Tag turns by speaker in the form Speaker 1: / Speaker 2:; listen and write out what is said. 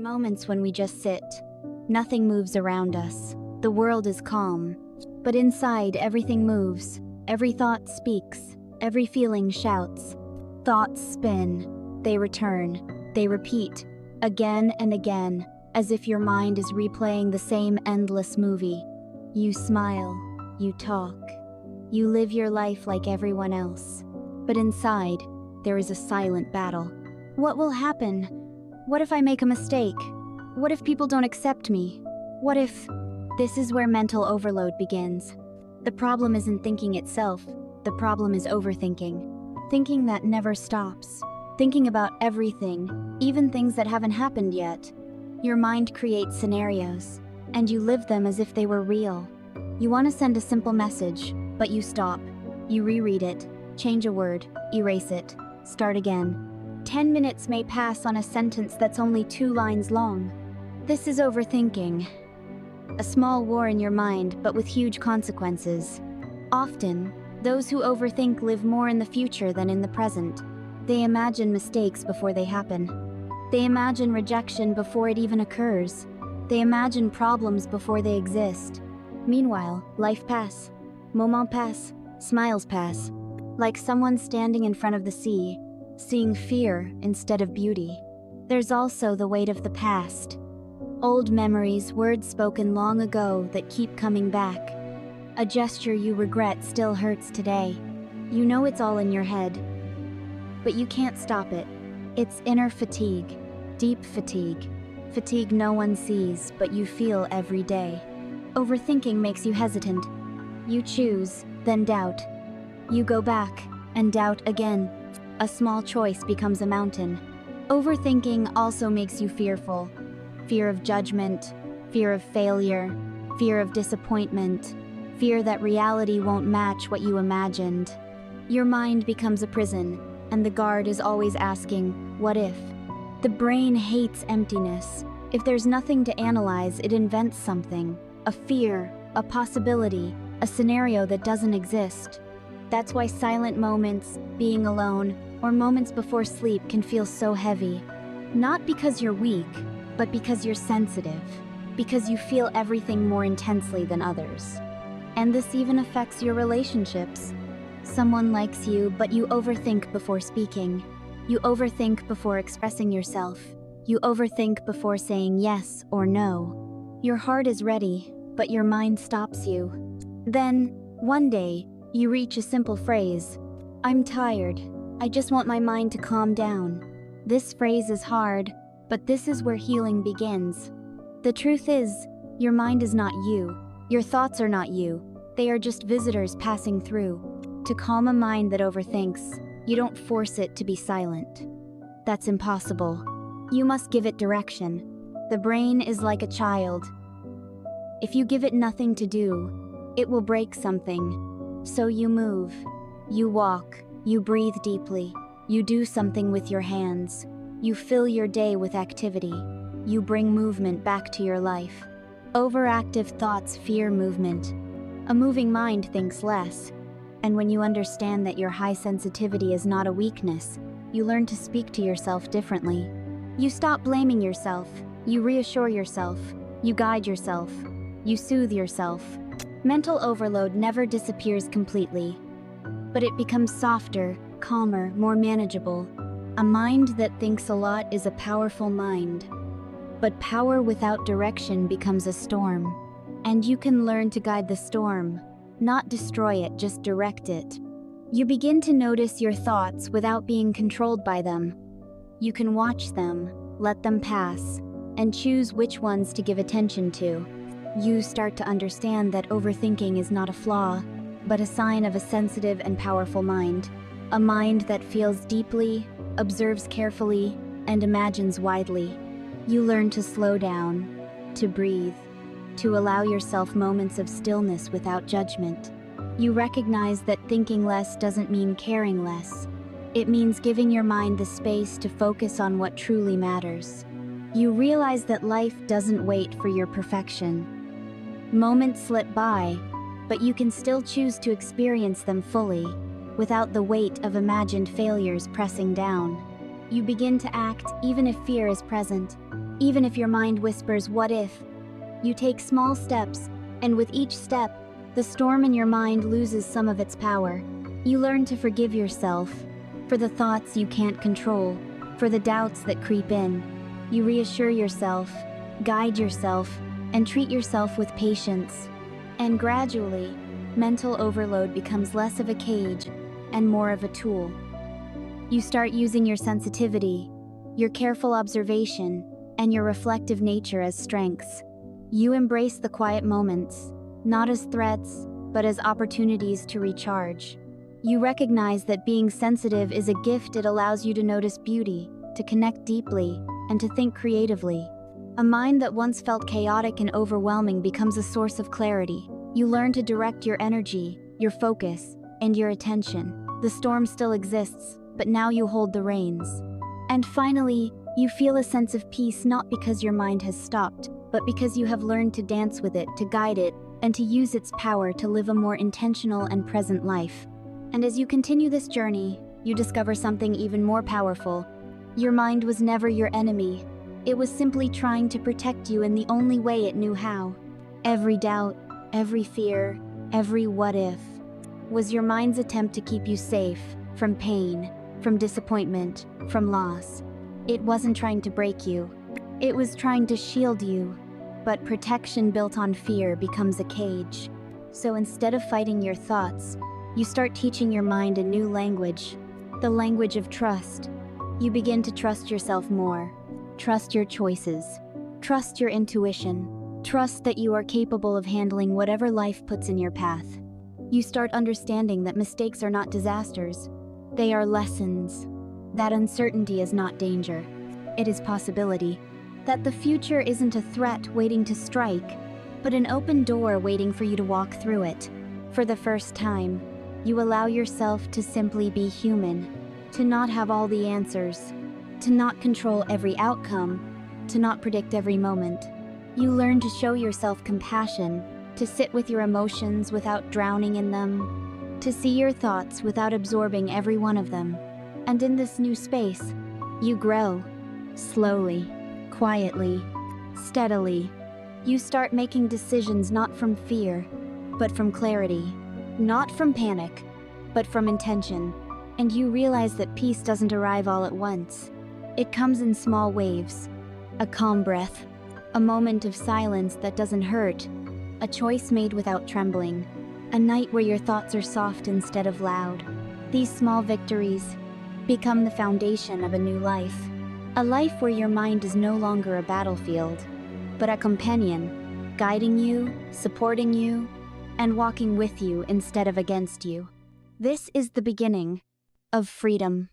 Speaker 1: Moments when we just sit. Nothing moves around us. The world is calm. But inside, everything moves. Every thought speaks. Every feeling shouts. Thoughts spin. They return. They repeat. Again and again, as if your mind is replaying the same endless movie. You smile. You talk. You live your life like everyone else. But inside, there is a silent battle. What will happen? What if I make a mistake? What if people don't accept me? What if... This is where mental overload begins. The problem isn't thinking itself. The problem is overthinking. Thinking that never stops. Thinking about everything, even things that haven't happened yet. Your mind creates scenarios, and you live them as if they were real. You want to send a simple message, but you stop. You reread it, change a word, erase it, start again. 10 minutes may pass on a sentence that's only 2 lines long. This is overthinking. A small war in your mind, but with huge consequences. Often, those who overthink live more in the future than in the present. They imagine mistakes before they happen. They imagine rejection before it even occurs. They imagine problems before they exist. Meanwhile, life pass. Moments pass. Smiles pass. Like someone standing in front of the sea, seeing fear instead of beauty. There's also the weight of the past. Old memories, words spoken long ago that keep coming back. A gesture you regret still hurts today. You know it's all in your head, but you can't stop it. It's inner fatigue, deep fatigue. Fatigue no one sees, but you feel every day. Overthinking makes you hesitant. You choose, then doubt. You go back, and doubt again. A small choice becomes a mountain. Overthinking also makes you fearful. Fear of judgment, fear of failure, fear of disappointment, fear that reality won't match what you imagined. Your mind becomes a prison, and the guard is always asking, what if? The brain hates emptiness. If there's nothing to analyze, it invents something. A fear, a possibility, a scenario that doesn't exist. That's why silent moments, being alone, or moments before sleep can feel so heavy. Not because you're weak, but because you're sensitive, because you feel everything more intensely than others. And this even affects your relationships. Someone likes you, but you overthink before speaking. You overthink before expressing yourself. You overthink before saying yes or no. Your heart is ready, but your mind stops you. Then, one day, you reach a simple phrase. I'm tired. I just want my mind to calm down. This phrase is hard, but this is where healing begins. The truth is, your mind is not you. Your thoughts are not you. They are just visitors passing through. To calm a mind that overthinks, you don't force it to be silent. That's impossible. You must give it direction. The brain is like a child. If you give it nothing to do, it will break something. So you move. You walk. You breathe deeply. You do something with your hands. You fill your day with activity. You bring movement back to your life. Overactive thoughts fear movement. A moving mind thinks less. And when you understand that your high sensitivity is not a weakness, you learn to speak to yourself differently. You stop blaming yourself. You reassure yourself. You guide yourself. You soothe yourself. Mental overload never disappears completely, but it becomes softer, calmer, more manageable. A mind that thinks a lot is a powerful mind. But power without direction becomes a storm. And you can learn to guide the storm, not destroy it, just direct it. You begin to notice your thoughts without being controlled by them. You can watch them, let them pass, and choose which ones to give attention to. You start to understand that overthinking is not a flaw, but a sign of a sensitive and powerful mind. A mind that feels deeply, observes carefully, and imagines widely. You learn to slow down, to breathe, to allow yourself moments of stillness without judgment. You recognize that thinking less doesn't mean caring less. It means giving your mind the space to focus on what truly matters. You realize that life doesn't wait for your perfection. Moments slip by, but you can still choose to experience them fully, without the weight of imagined failures pressing down. You begin to act even if fear is present. Even if your mind whispers, "What if?" You take small steps, and with each step, the storm in your mind loses some of its power. You learn to forgive yourself for the thoughts you can't control, for the doubts that creep in. You reassure yourself, guide yourself, and treat yourself with patience. And gradually, mental overload becomes less of a cage and more of a tool. You start using your sensitivity, your careful observation, and your reflective nature as strengths. You embrace the quiet moments, not as threats, but as opportunities to recharge. You recognize that being sensitive is a gift. It allows you to notice beauty, to connect deeply, and to think creatively. A mind that once felt chaotic and overwhelming becomes a source of clarity. You learn to direct your energy, your focus, and your attention. The storm still exists, but now you hold the reins. And finally, you feel a sense of peace, not because your mind has stopped, but because you have learned to dance with it, to guide it, and to use its power to live a more intentional and present life. And as you continue this journey, you discover something even more powerful. Your mind was never your enemy. It was simply trying to protect you in the only way it knew how. Every doubt, every fear, every what if was your mind's attempt to keep you safe from pain, from disappointment, from loss. It wasn't trying to break you. It was trying to shield you. But protection built on fear becomes a cage. So instead of fighting your thoughts, you start teaching your mind a new language, the language of trust. You begin to trust yourself more. Trust your choices. Trust your intuition. Trust that you are capable of handling whatever life puts in your path. You start understanding that mistakes are not disasters. They are lessons. That uncertainty is not danger. It is possibility. That the future isn't a threat waiting to strike, but an open door waiting for you to walk through it. For the first time, you allow yourself to simply be human, to not have all the answers, to not control every outcome, to not predict every moment. You learn to show yourself compassion, to sit with your emotions without drowning in them, to see your thoughts without absorbing every one of them. And in this new space, you grow, slowly, quietly, steadily. You start making decisions not from fear, but from clarity, not from panic, but from intention. And you realize that peace doesn't arrive all at once. It comes in small waves, a calm breath, a moment of silence that doesn't hurt, a choice made without trembling, a night where your thoughts are soft instead of loud. These small victories become the foundation of a new life. A life where your mind is no longer a battlefield, but a companion, guiding you, supporting you, and walking with you instead of against you. This is the beginning of freedom.